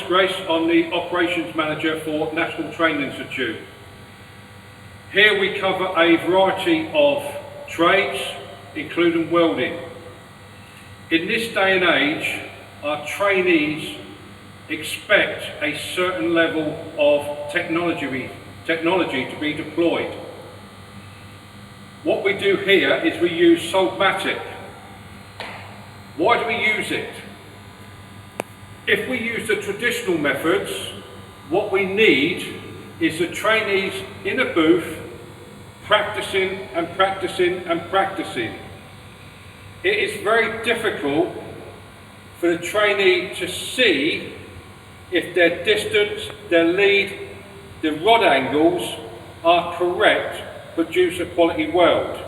Grace. I'm the Operations Manager for National Training Institute. Here we cover a variety of trades, including welding. In this day and age, our trainees expect a certain level of technology to be deployed. What we do here is we use Soldamatic. Why do we use it? If we use the traditional methods, what we need is the trainees in a booth practicing and practicing and practicing. It is very difficult for the trainee to see if their distance, their lead, the rod angles are correct to produce a quality weld.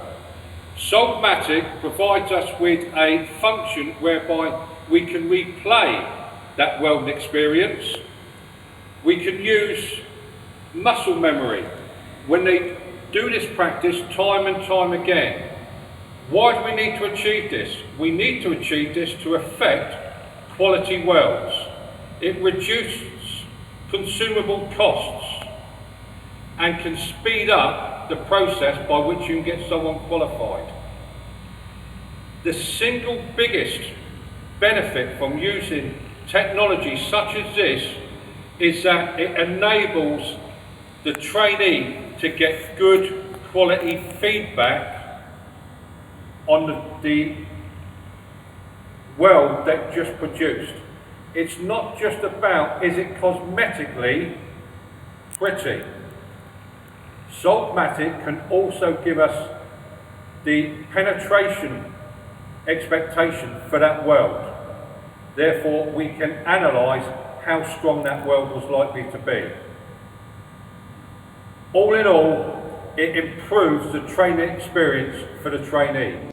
Soldamatic provides us with a function whereby we can replay that welding experience. We can use muscle memory when they do this practice time and time again. Why do we need to achieve this? We need to achieve this to affect quality welds. It reduces consumable costs and can speed up the process by which you can get someone qualified. The single biggest benefit from using technology such as this is that it enables the trainee to get good quality feedback on the weld they've just produced. It's not just about, is it cosmetically pretty? Soldamatic can also give us the penetration expectation for that weld. Therefore, we can analyse how strong that weld was likely to be. All in all, it improves the training experience for the trainee.